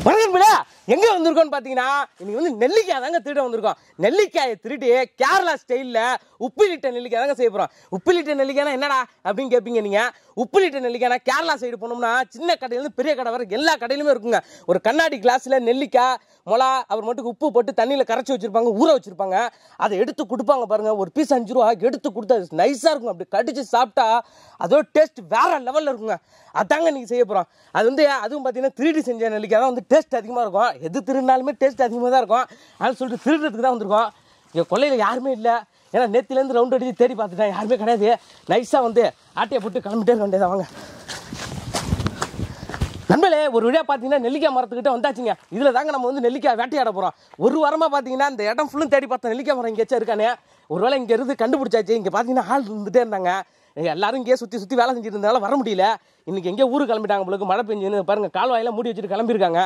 வணக்கம்டா. எங்க வந்திருக்கோம்னு பாத்தீங்கன்னா இன்னைக்கு வந்து நெல்லிக்காய் தாங்க திருட வந்திருக்கோம். நெல்லிக்காயை திருடி கேரளா ஸ்டைல்ல உப்பிலிட்ட நெல்லிக்காய் தாங்க செய்ய போறோம். உப்பிலிட்ட நெல்லிக்காய்னா என்னடா அப்படின்னு கேட்பீங்க நீங்க. உப்பிலிட்ட நெல்லிக்காய்னா கேரளா சைடு போனோம்னா சின்ன கடையில பெரிய கடை வரை எல்லா கடையிலுமே இருக்குங்க. ஒரு கண்ணாடி கிளாஸ்ல நெல்லிக்காய் மொளா அவர் மட்டும் உப்பு போட்டு தண்ணியில கரைச்சி வச்சிருப்பாங்க, ஊற வச்சிருப்பாங்க. அதை எடுத்து கொடுப்பாங்க பாருங்க. ஒரு பீஸ் 5 ரூபா எடுத்து கொடுத்தா நைஸா இருக்கும். அப்படி கடிச்சு சாப்பிட்டா அதோட டேஸ்ட் வேற லெவல்ல இருக்குங்க. அதாங்க நீங்க செய்ய போறோம். அது வந்து அதுவும் பார்த்தீங்கன்னா 3D செஞ்ச நெல்லிக்காய் தான் வந்து டேஸ்ட் அதிகமாக இருக்கும். எது திருடினாலுமே டேஸ்ட் அதிகமாக தான் இருக்கும். அதனால சொல்லிட்டு திருடுறதுக்கு தான் வந்திருக்கோம். இங்கே கொள்ளையில் யாருமே இல்லை. ஏன்னா நேற்றுலேருந்து ரவுண்ட் அடிச்சு தேடி பார்த்துட்டேன், யாருமே கிடையாது. நைஸாக வந்து ஆட்டையை போட்டு கிளம்பிட்டே இருக்க வேண்டியதான். வாங்க நண்பர்களே, ஒரு வழியாக பார்த்தீங்கன்னா நெல்லிக்காய் மரத்துக்கிட்ட வந்தாச்சுங்க. இதில் தாங்க நம்ம வந்து நெல்லிக்காய் வேட்டையாட போகிறோம். ஒரு வாரமாக பார்த்தீங்கன்னா இந்த இடம் ஃபுல்லும் தேடி பார்த்தோம், நெல்லிக்காய் மரம் இங்கேயாச்சும் இருக்கானே. ஒருவேளை இங்கே இருந்து கண்டுபிடிச்சாச்சு. இங்கே பார்த்தீங்கன்னா ஆள் இருந்துகிட்டே இருந்தாங்க. எல்லாரும் இங்கேயே சுற்றி சுற்றி வேலை செஞ்சுட்டு இருந்தாலும் வர முடியல. இன்றைக்கி எங்கேயோ ஊருக்கு கிளம்பிட்டாங்க உங்களுக்கு, மழை பெஞ்சுன்னு பாருங்கள். கால்வாயெல்லாம் மூடி வச்சுட்டு கிளம்பியிருக்காங்க.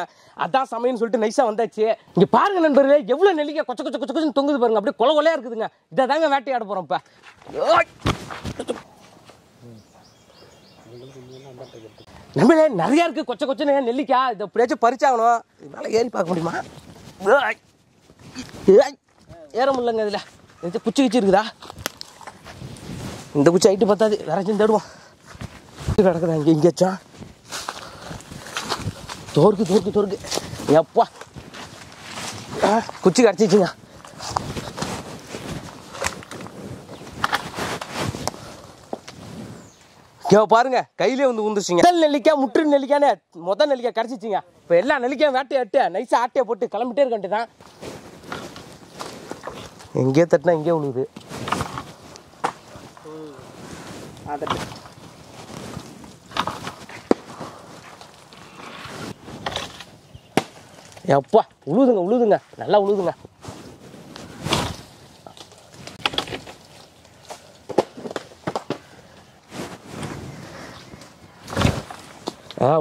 அதான் சமையல்னு சொல்லிட்டு நைஸாக வந்தாச்சு. இங்கே பாருங்கள் நண்பர்களே, எவ்வளோ நெல்லிக்காய் கொச்ச கொச்ச கொச்ச கொச்சன்னு தொங்குது பாருங்க. அப்படியே கொலை கொலையாக இருக்குதுங்க. இதை தாங்க வேட்டையாட போகிறோம் இப்போ. நண்பர்களே, நிறையா இருக்குது கொச்ச கொச்சன்னு நெல்லிக்காய். இதை எப்படியாச்சும் பறிச்சாகணும். இதனால ஏறி பார்க்க முடியுமா? ஏற முடியலங்க. இதில் எதாச்சும் குச்சி கிச்சி இருக்குதா? இந்த குச்சி ஐட்டு பார்த்தாது, வேற தேடுவோம். கிடக்குதா இங்கே இங்கேயாச்சும்? தோருக்கு தோருக்கு தோருக்கு எப்பா குச்சி கிடச்சிச்சுங்க. பாருங்க, கையிலே வந்து ஊந்துருச்சுங்க. முதல் நெல்லிக்காய் முற்று நெல்லிக்கானே முதல் நெல்லிக்காய் கிடச்சிச்சிங்க. இப்போ எல்லா நெல்லிக்காயும் வேட்டையாட்டு நைஸாக ஆட்டையை போட்டு கிளம்பிட்டே இருக்க வேண்டியதான். எங்கேயே தட்டினா இங்கே விழுகுது. எப்பா உழுதுங்க உழுதுங்க, நல்லா உழுதுங்க.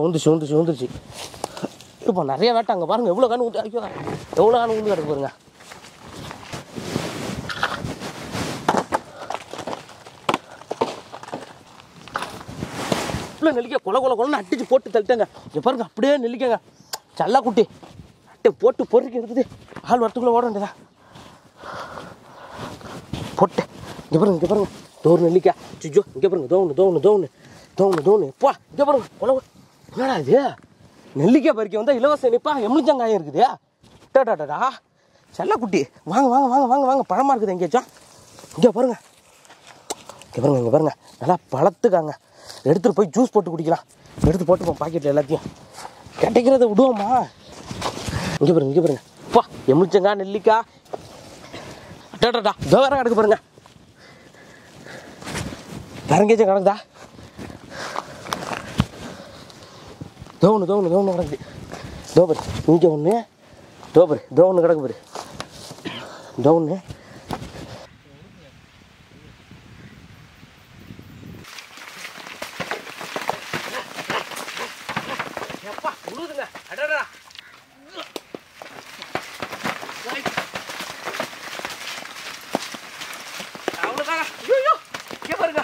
உந்துச்சு உந்துருச்சு. இப்போ நிறைய வேட்டை அங்கே பாருங்க. எவ்வளோ காணு உண்டு, ஐயோ எவ்வளோ காணு உண்டு கிடக்கு பாருங்க. இவ்வளோ நெல்லிக்காய் கொலை கொலை கொலைன்னு அடிச்சு போட்டு தள்ளிட்டாங்க. இங்கே பாருங்க, அப்படியே நெல்லிக்காங்க சல்லா குட்டி அட்டை போட்டு பொறுக்கி இருக்குது. ஆள் வரத்துக்குள்ளே ஓட வேண்டியதா போட்டு. இங்கே பாருங்க இங்கே பாருங்க, தோறு நெல்லிக்காய். சுஜோ இங்கே பாருங்க, தோணு தோணு தோணு தோணு தோணு. எப்பா இங்கே பாருங்க கொலை. என்னடா இது, நெல்லிக்காய் பறிக்க வந்தால் இலவச நிப்பா எம்முளிச்சங்காயம் இருக்குது. டா செல்ல குட்டி, வாங்க வாங்க வாங்க வாங்க வாங்க. பழமாக இருக்குது எங்கேயாச்சும். இங்கே பாருங்க இங்கே பாருங்க இங்கே பாருங்க, நல்லா பழத்துக்காங்க. எடுத்துகிட்டு போய் ஜூஸ் போட்டு குடிக்கலாம். எடுத்து போட்டுப்போம் பாக்கெட்டில் எல்லாத்தையும். கிடைக்கிறத விடுவோமா? இங்கே பாருங்க இங்கே பாருங்க, அப்பா எம்முளிச்சங்காய் நெல்லிக்காய். டா இதோ வேற கிடக்கு பாருங்க. வேற எங்கேயாச்சும் கிடக்குதா? தோணு தோணு தோணு கிடக்குது. தோபரு இங்கே ஒன்று, தோபரு தோணு கிடக்கு பாரு. தோணு எப்பா உழுதுங்க. அடடா அவ்வளோதாங்க. ஐயோ இங்கே பாருங்க,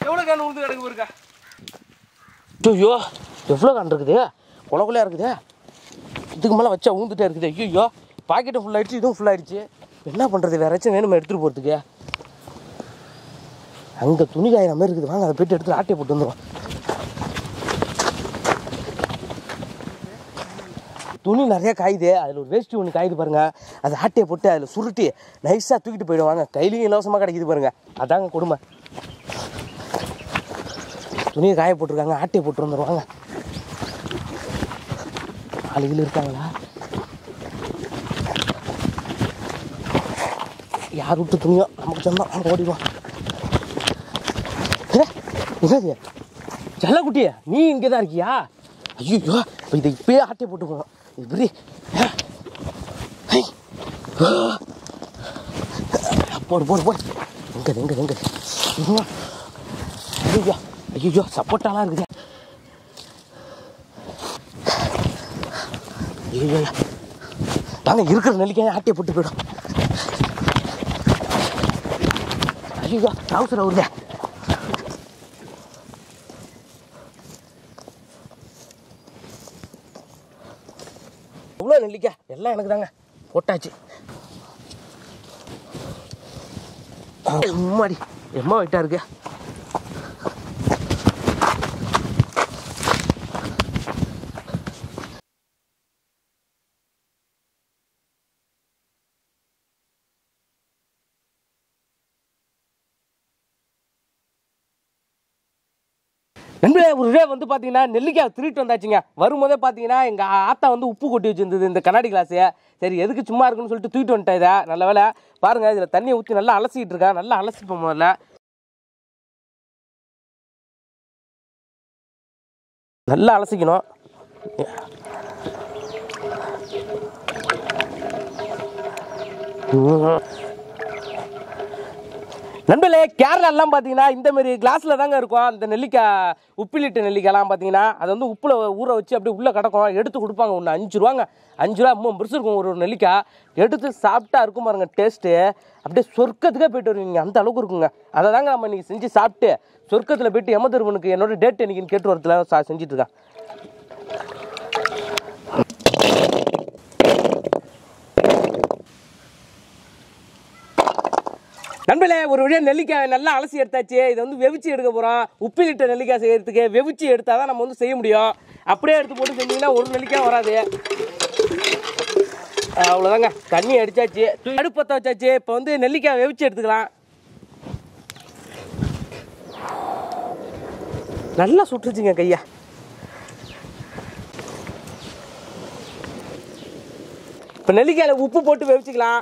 எவ்வளோ காணு உழுது கிடக்கு பாருங்க. ஐயோ எவ்வளோ கான் இருக்குது, கொலை கொலையாக இருக்குது. இதுக்கு மேலே வச்சா ஊந்துட்டே இருக்குது. ஐயோ பாக்கெட்டும் ஃபுல்லாகிடுச்சு, இதுவும் ஃபுல்லாகிடுச்சு. என்ன பண்ணுறது, வேற ஏதாச்சும் வேணுமா எடுத்துகிட்டு போகிறதுக்கு? அங்கே துணி காயிற மாதிரி இருக்குது. வாங்க அதை போய்ட்டு எடுத்து ஆட்டையை போட்டு வந்துடும். துணி நிறையா காயுது. அதில் ஒரு வேஷ்டி ஒன்று காயுது பாருங்கள். அதை ஆட்டையை போட்டு அதில் சுருட்டி நைஸாக தூக்கிட்டு போயிடுவாங்க. கையிலையும் இலவசமாக கிடைக்கிது பாருங்கள். அதாங்க கொடுமை. துணியை காய போட்டிருக்காங்க, ஆட்டையை போட்டு வந்துடுவாங்க. ஆளுகள் இருக்காங்களா? யார் விட்டு துணியோ நமக்கு சொந்தம், அவங்க ஓடிடுவோம். என்னது செல்லக்குட்டியா, நீ இங்கே தான் இருக்கியா? ஐயோ இப்போ இதை இப்பயே ஆட்டையை போட்டு போகணும். இப்படி போடு போடு போடு. எங்கே எங்கே எங்கே? ஐயோ ஐயோ சப்போட்டாலாம் இருக்குது. ஐயோ வாங்க, இருக்கிற நெல்லிக்காய் ஆட்டையை போட்டு போயிடும். ஐயோ அவசரம் வருது. எவ்வளோ நெல்லிக்காய் எல்லாம் எனக்கு தாங்க போட்டாச்சு. மும்மாடி எம்மா வெயிட்டா இருக்கு. நண்பர்களே, ஒரு டே வந்து பார்த்தீங்கன்னா நெல்லிக்காய் திருட்டு வந்தாச்சுங்க. வரும்போதே பார்த்தீங்கன்னா எங்கள் ஆத்தா வந்து உப்பு கொட்டி வச்சுருந்தது இந்த கண்ணாடி கிளாஸு. சரி எதுக்கு சும்மா இருக்குன்னு சொல்லிட்டு தூக்கிட்டு வந்துட்டேன். இதை நல்ல வேலை பாருங்கள், இதில் தண்ணியை ஊற்றி நல்லா அலசிக்கிட்டு இருக்கேன். நல்லா அலசிப்போம். முதல்ல நல்லா அலசிக்கணும். நண்பர்களே, கேரளாலாம் பார்த்தீங்கன்னா இந்த மாதிரி கிளாஸில் தாங்க இருக்கும். அந்த நெல்லிக்காய் உப்பிலிட்ட நெல்லிக்காய்லாம் பார்த்தீங்கன்னா அது வந்து உப்பில் ஊற வச்சு அப்படியே உள்ளே கிடக்கும். எடுத்து கொடுப்பாங்க. ஒன்று 5 ரூபாங்க. 5 ரூபா 3 பெருசு இருக்கும். ஒரு நெல்லிக்காய் எடுத்து சாப்பிட்டா இருக்கும் பாருங்க டேஸ்ட்டு. அப்படியே சொர்க்கத்துக்கே போயிட்டு வருவீங்க, அந்த அளவுக்கு இருக்குங்க. அதை தாங்க நம்ம இன்றைக்கி செஞ்சு சாப்பிட்டு சொர்க்கத்தில் போயிட்டு எமதர்மனுக்கு என்னோட டேட் என்னைக்குன்னு கேட்டு வரத்துல செஞ்சுட்டு இருக்கேன். நண்பர்களே, ஒரு வழியாக நெல்லிக்காய் நல்லா அலசி எடுத்தாச்சு. இதை வந்து வெவிச்சு எடுக்க போகிறோம். உப்பிலிட்ட நெல்லிக்காய் செய்யறதுக்கு வெவிச்சு எடுத்தால் தான் நம்ம வந்து செய்ய முடியும். அப்படியே எடுத்து போட்டு செஞ்சிங்கன்னா ஒரு நெல்லிக்காய் வராது. அவ்வளோதாங்க, தண்ணி அடித்தாச்சு, அடுப்பத்தை வச்சாச்சு. இப்போ வந்து நெல்லிக்காய் வெவிச்சு எடுத்துக்கலாம். நல்லா சுட்டுச்சுங்க கையா. இப்போ நெல்லிக்காயில் உப்பு போட்டு வெவிச்சிக்கலாம்.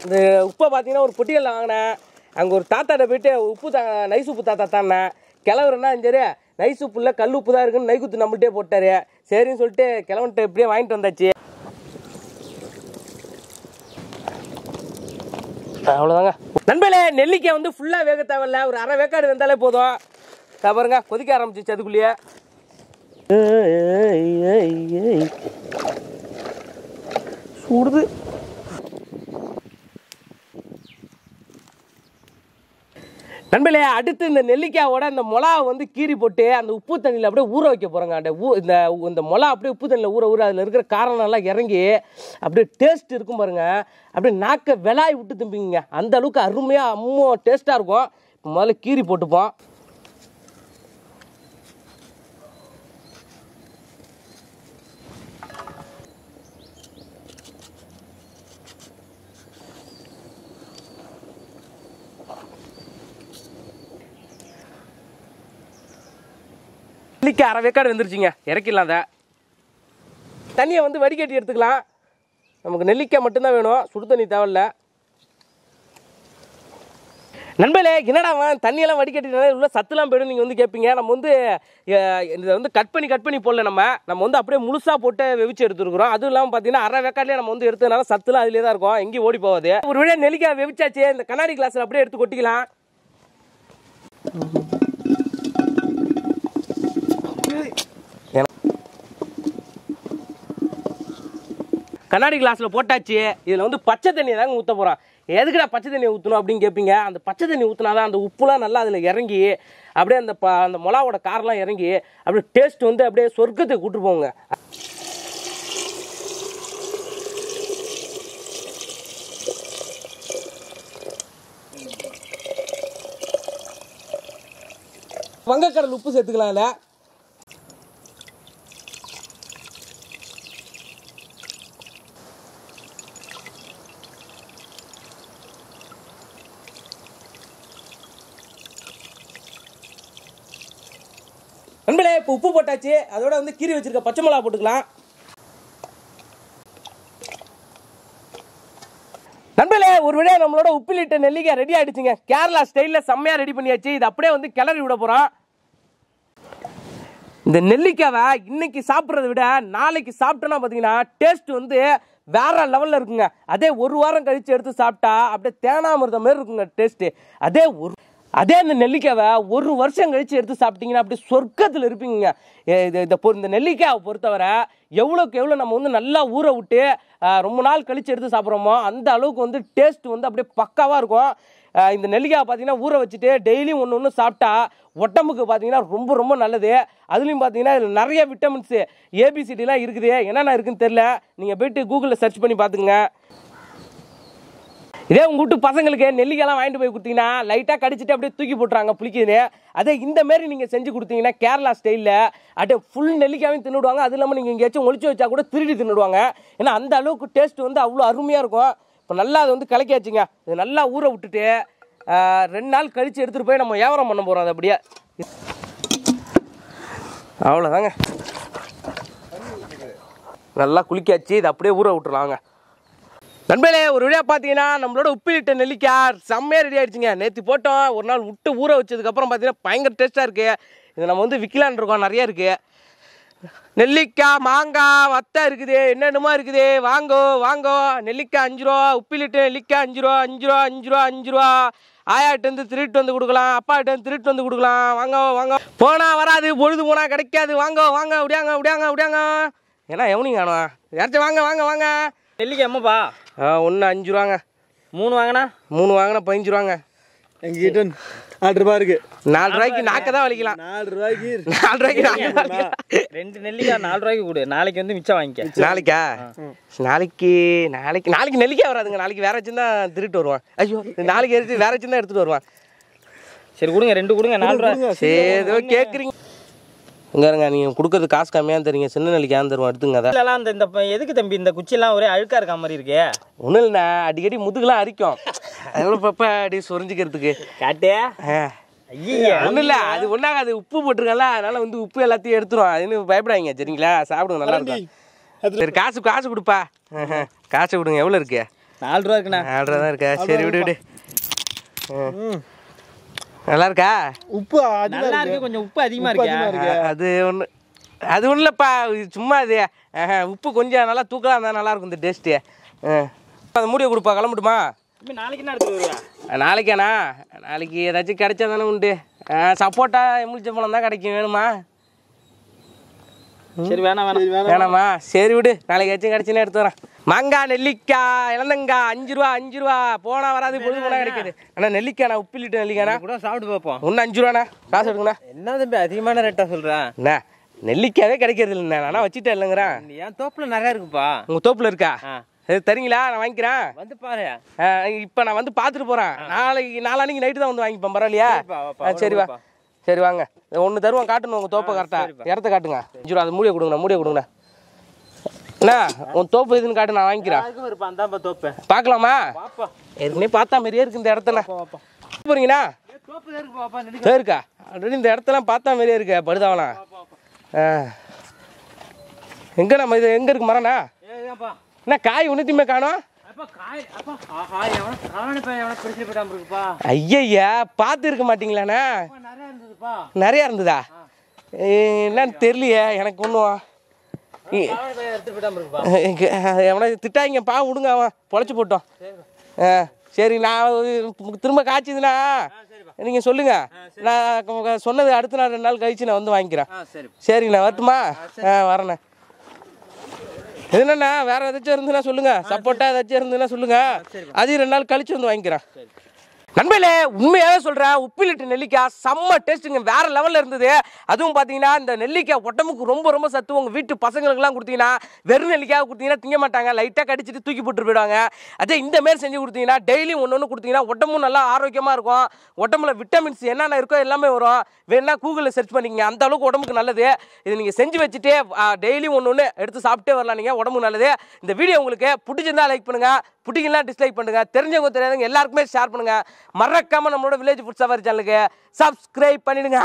இந்த உப்பை பார்த்தீங்கன்னா ஒரு பொட்டிகளில் வாங்கினேன். அங்கே ஒரு தாத்தாட்ட போயிட்டு உப்பு நைஸ் உப்பு தாத்தா தானேன். கிளவுறேன்னா சரி நைஸ் உப்பு இல்லை கல் உப்பு தான் இருக்குன்னு நைக்குத்து நம்மள்கிட்டே போட்டார். சரின்னு சொல்லிட்டு கிளவன்ட்டு எப்படியே வாங்கிட்டு வந்தாச்சு. அவ்வளோதாங்க நண்பர்களே, நெல்லிக்காய் வந்து ஃபுல்லாக வேக தேவையில்ல. ஒரு அரை வேக்காடு வெந்தாலே போதும். பாருங்க கொதிக்க ஆரம்பிச்சிச்சு அதுக்குள்ளேயே. சுடுது. நண்பர்களே, அடுத்து இந்த நெல்லிக்காயோட இந்த மிளகா வந்து கீறி போட்டு அந்த உப்பு தண்ணியில் அப்படியே ஊற வைக்க போகிறோங்க. அந்த இந்த மிளகா அப்படியே உப்பு தண்ணியில் ஊற அதில் இருக்கிற காரம் எல்லாம் இறங்கி அப்படியே டேஸ்ட் இருக்கும் பாருங்க. அப்படியே நாக்க விளாய் விட்டு திம்பிங்க. அந்த அளவுக்கு அருமையாக அம்மோ டேஸ்ட்டாக இருக்கும். இப்போ முதல்ல கீறி போட்டுப்போம். நெல்லிக்காய் அரை வேக்காடு வந்துருச்சுங்க. இறக்கிடலாம். அதை தண்ணியை வந்து வடிகட்டி எடுத்துக்கலாம். நமக்கு நெல்லிக்காய் மட்டும்தான் வேணும், சுடு தண்ணி தேவையில்ல. நண்பர்களே, என்னடா தண்ணியெல்லாம் வடிகட்டினாலே உள்ள சத்துலாம் போய்டும் நீங்கள் வந்து கேட்பீங்க. நம்ம வந்து இதை வந்து கட் பண்ணி போடல. நம்ம வந்து அப்படியே முழுசாக போட்டு வெவிச்சு எடுத்துருக்குறோம். அதுவும் இல்லாமல் பார்த்தீங்கன்னா அரை வேக்காட்லேயே நம்ம வந்து எடுத்ததுனால சத்துலாம் அதிலே தான் இருக்கும், எங்கேயும் ஓடி போகாது. ஒரு வழியாக நெல்லிக்காய் வெவிச்சாச்சு. இந்த கண்ணாடி கிளாஸில் அப்படியே எடுத்து கொட்டிக்கலாம். கண்ணாடி கிளாஸில் போட்டாச்சு. இதில் வந்து பச்சை தண்ணியை தாங்க ஊற்ற போகிறோம். எதுக்குடா பச்சை தண்ணியை ஊற்றணும் அப்படின்னு கேட்பீங்க. அந்த பச்சை தண்ணி ஊற்றினாதான் அந்த உப்புலாம் நல்லா அதில் இறங்கி அப்படியே அந்த மிளகாவோட காரெலாம் இறங்கி அப்படியே டேஸ்ட் வந்து அப்படியே சொர்க்கத்துக்கு கூட்டு போங்க. வங்கக்கடல் உப்பு சேர்த்துக்கலாம். இல்லை நண்பர்களே, இப்போ உப்பு போட்டாச்சு. அதோட வந்து கீரி வச்சிருக்க பச்சை மிளகா போட்டுக்கலாம். நண்பர்களே, ஒரு விட நம்மளோட உப்பிலிட்ட நெல்லிக்காய் ரெடி ஆயிடுச்சுங்க. கேரளா ஸ்டைலில் செம்மையாக ரெடி பண்ணியாச்சு. இது அப்படியே வந்து கிளறி விட போகிறோம். இந்த நெல்லிக்காவை இன்னைக்கு சாப்பிட்றத விட நாளைக்கு சாப்பிட்டோன்னா பார்த்தீங்கன்னா டேஸ்ட் வந்து வேற லெவலில் இருக்குங்க. அதே ஒரு வாரம் கழித்து எடுத்து சாப்பிட்டா அப்படியே தேனாமிர்தம் மாதிரி இருக்குங்க டேஸ்ட்டு. அதே அந்த நெல்லிக்காவை ஒரு வருஷம் கழிச்சு எடுத்து சாப்பிட்டீங்கன்னா அப்படி சொர்க்கத்தில் இருப்பீங்க. இந்த நெல்லிக்காவை பொறுத்தவரை எவ்வளோக்கு எவ்வளோ நம்ம வந்து நல்லா ஊற விட்டு ரொம்ப நாள் கழிச்சு எடுத்து சாப்பிட்றோமோ அந்த அளவுக்கு வந்து டேஸ்ட் வந்து அப்படியே பக்காவாக இருக்கும். இந்த நெல்லிக்காய் பார்த்தீங்கன்னா ஊற வச்சுட்டு டெய்லியும் ஒன்று ஒன்று சாப்பிட்டா உடம்புக்கு பார்த்தீங்கன்னா ரொம்ப ரொம்ப நல்லது. அதுலேயும் பார்த்தீங்கன்னா இதில் நிறைய விட்டமின்ஸு ஏபிசிடிலாம் இருக்குது. என்னென்ன இருக்குன்னு தெரில, நீங்கள் போய்ட்டு கூகுளில் சர்ச் பண்ணி பார்த்துங்க. இதே உங்கள் வீட்டு பசங்களுக்கு நெல்லிக்காய்லாம் வாங்கிட்டு போய் கொடுத்தீங்கன்னா லைட்டாக கடிச்சிட்டு அப்படியே தூக்கி போட்டுறாங்க புளிக்குதுன்னு. அதே இந்த மாரி நீங்கள் செஞ்சு கொடுத்தீங்கன்னா கேரளா ஸ்டைலில் அப்படியே ஃபுல் நெல்லிக்காயும் தின்னுடுவாங்க. அது இல்லாமல் நீங்கள் எங்கேயாச்சும் ஒளிச்சு வச்சா கூட திருடி தின்னுடுவாங்க. ஏன்னா அந்த அளவுக்கு டேஸ்ட் வந்து அவ்வளோ அருமையாக இருக்கும். இப்போ நல்லா அது வந்து கலக்கியாச்சுங்க. இது நல்லா ஊற விட்டுட்டு 2 நாள் கழித்து எடுத்துகிட்டு போய் நம்ம வியாபாரம் பண்ண போகிறோம். அது அப்படியே அவ்வளோதாங்க. நல்லா குளிக்காச்சு, இது அப்படியே ஊற விட்டுலாங்க. நண்பர்களே, ஒரு வீடியோ பார்த்தீங்கன்னா நம்மளோட உப்பிலிட்ட நெல்லிக்காய் செம்மையாக ரெடி ஆகிடுச்சிங்க. நேற்று போட்டோம், ஒரு நாள் விட்டு ஊற வச்சதுக்கப்புறம் பார்த்தீங்கன்னா பயங்கர டேஸ்ட்டாக இருக்குது. இது நம்ம வந்து விற்கலான் இருக்கோம். நிறையா இருக்குது நெல்லிக்காய், மாங்காய், வத்தை இருக்குது, என்னென்னமோ இருக்குது. வாங்கோ வாங்கோ. நெல்லிக்காய் 5 ரூபா, உப்பிலிட்ட நெல்லிக்காய் 5 ரூபா 5 ரூபா 5 ரூபா 5 ரூபா. ஆயாட்டு வந்து திருட்டு வந்து கொடுக்கலாம், அப்பாட்ட வந்து திருட்டு வந்து கொடுக்கலாம். வாங்க வாங்க. போனால் வராது, பொழுது போனால் கிடைக்காது. வாங்க வாங்க, அப்படியாங்க அப்படியாங்க அப்படியாங்க. ஏன்னா எவனிங்க காணும் யாராச்சும். வாங்க வாங்க வாங்க. நெல்லிக்காய் எம்மப்பா? 1 5 ரூபாங்க. 3 வாங்கினா 15 ரூபாங்க. எங்கிட்ட 4 ரூபா இருக்கு. 4 ரூபாய்க்கு நாக்க தான் வலிக்கலாம். 4 ரூபாய்க்கு 4 ரூபாய்க்கு நாக்க தான் வலிக்கலாம். 2 நெல்லிக்காய் 4 ரூபாய்க்கு கொடு. நாளைக்கு வந்து மிச்சம் வாங்கிக்க. நாளைக்கா? நாளைக்கு நெல்லிக்காய் வராதுங்க. நாளைக்கு வேற வச்சுருந்தா திருட்டு வருவான். ஐயோ, நாளைக்கு எடுத்து வேற வச்சுருந்தா எடுத்துட்டு வருவான். சரி கொடுங்க, 2 கொடுங்க. 4 ரூபா. சரி, ஏதோ கேட்குறீங்க. இங்க நீங்கள் கொடுக்கறது காசு கம்மியாக தருவீங்க. சின்ன நெல்லிக்காய் தருவோம், எடுத்துங்க. அதை இல்லைலாம் இந்த எதுக்கு தம்பி இந்த குச்சியெல்லாம் ஒரே அழுக்கா இருக்க மாதிரி இருக்கே? ஒன்றும் இல்லைண்ணா, அடிக்கடி முதுகுலாம் அரிக்கும். அதெல்லாம் பப்பா அடி சொரிஞ்சிக்கிறதுக்கு காட்டே. ஐயா ஒன்றும் இல்லை, அது ஒன்றாகாது. உப்பு போட்டிருக்கல, அதனால வந்து உப்பு எல்லாத்தையும் எடுத்துரும். அதுன்னு பயப்படாதீங்க சரிங்களா? சாப்பிடுங்க, நல்லா இருக்கும். சரி, காசு கொடுப்பா. காசு கொடுங்க. எவ்வளோ இருக்கு? 4 ரூபா இருக்குண்ணா. 4 ரூபா தான் இருக்கா? சரி, விடு. நல்லா இருக்கா? உப்பு நல்லா இருக்கு, கொஞ்சம் உப்பு அதிகமா இருக்கு. அது ஒன்றும் இல்லைப்பா, சும்மா இது உப்பு கொஞ்சம் நல்லா தூக்கலாம் இருந்தால் நல்லா இருக்கும் இந்த டேஸ்ட்டு. அந்த மூடியை கொடுப்பா. கிளம்பிட்டுமா? நாளைக்கு என்ன எடுத்து வருவா? நாளைக்காண்ணா? நாளைக்கு ஏதாச்சும் கிடைச்சா தானே உண்டு. சப்போட்டா எமுளிச்ச பழம் தான் கிடைக்கும். வேணுமா? சரி, வேணாமா? சரி விடு, நாளைக்கு ஏதாச்சும் கிடைச்சுன்னா எடுத்து வரேன். மாங்காய், நெல்லிக்காய், இளந்தங்காய் 5 ரூபா 5 ரூபா. போனால் வராது, பொழுது போனால் கிடைக்குது. ஆனால் நெல்லிக்காய்ண்ணா, உப்பிலிட்ட நெல்லிக்காய்ண்ணா கூட சாப்பிட்டு பார்ப்போம். ஒன்று 5 ரூபாண்ணா. காசு எடுங்கண்ணா. என்ன தம்பி அதிகமான ரேட்டா சொல்கிறேன்? அண்ணா, நெல்லிக்காவே கிடைக்கிறது இல்லைண்ணா. நானா வச்சுட்டேன் இல்லைங்கிறேன். என் தோப்பில் நிறையா இருக்குப்பா. உங்கள் தோப்பில் இருக்கா? சரி, தரீங்களா? நான் வாங்கிக்கிறேன். வந்து பாரு. இப்போ நான் வந்து பார்த்துட்டு போகிறேன். நாளான்னைக்கு நைட்டு தான் வந்து வாங்கிப்பேன். பரவாயில்லையா? சரி வா. சரி வாங்க. 1 தருவோம். காட்டணும் உங்கள் தோப்பை கரெக்டாக. இடத்த காட்டுங்க. 5 ரூபா. அது மூடியை கொடுங்கண்ணா. அண்ணா, உன் தோப்பு எதுன்னு காட்டு, நான் வாங்கிக்கிறேன். தோப்பு பார்க்கலாமா? ஏற்கனவே பார்த்தா மாதிரியே இருக்கு இந்த இடத்துல. போறீங்கண்ணா? இருக்கா? ஆல்ரெடி இந்த இடத்தெல்லாம் பார்த்தா மாதிரியே இருக்கு. படுதாவலாம். எங்கண்ணா இது? எங்கே இருக்கு மரண்ணா? என்ன காய் ஒன்றுத்தையுமே காணோம்? ஐயா, பார்த்து இருக்க மாட்டீங்களாண்ணா? நிறையா இருந்ததா? என்னன்னு தெரியலையே எனக்கு ஒன்றும். எவனா திட்டாங்க பா, விடுங்க. அவன் பொழைச்சி போட்டோம். சரி, நான் திரும்ப காய்ச்சிதுண்ணா நீங்கள் சொல்லுங்க. நான் சொன்னது அடுத்த நாள் 2 நாள் கழிச்சு நான் வந்து வாங்கிக்கிறேன். சரிங்கண்ணா, வரட்டுமா? வரேண்ணே. எதுனா வேற ஏதாச்சும் இருந்துன்னா சொல்லுங்க. சப்போட்டா ஏதாச்சும் இருந்துன்னா சொல்லுங்க. அதையும் 2 நாள் கழிச்சு வந்து வாங்கிக்கிறேன். நண்பர்களே, உண்மையாவே சொல்கிறேன், உப்பிலிட்ட நெல்லிக்காய் செம்ம டேஸ்ட்டுங்க. வேறு லெவலில் இருந்தது. அதுவும் பார்த்தீங்கன்னா இந்த நெல்லிக்காய் உடம்புக்கு ரொம்ப ரொம்ப சத்து. உங்கள் வீட்டு பசங்களுக்குலாம் கொடுத்தீங்கன்னா வெறும் நெல்லிக்காய் கொடுத்தீங்கன்னா திங்க மாட்டாங்க. லைட்டாக கடிச்சிட்டு தூக்கி போட்டு போயிடுவாங்க. அதே இந்த மாரி செஞ்சு கொடுத்தீங்கன்னா டெய்லியும் ஒன்று கொடுத்தீங்கன்னா உடம்பும் நல்லா ஆரோக்கியமாக இருக்கும். உடம்புல விட்டமின்ஸ் என்னென்ன இருக்கோ எல்லாமே வரும். வேணா கூகுளில் சர்ச் பண்ணிக்கங்க. அந்த அளவுக்கு உடம்புக்கு நல்லது. இது நீங்கள் செஞ்சு வச்சுட்டு டெய்லியும் ஒன்று எடுத்து சாப்பிட்டே வரலாம். நீங்கள் உடம்புக்கு நல்லது. இந்த வீடியோ உங்களுக்கு பிடிச்சிருந்தா லைக் பண்ணுங்கள், பிடிக்கலாம் டிஸ்லைக் பண்ணுங்கள். தெரிஞ்சவங்க தெரியாதவங்க எல்லாருக்குமே ஷேர் பண்ணுங்கள். மறக்காமல் நம்மளோட வில்லேஜ் ஃபுட் சஃபாரி சேனலுக்கு சப்ஸ்கிரைப் பண்ணிடுங்க.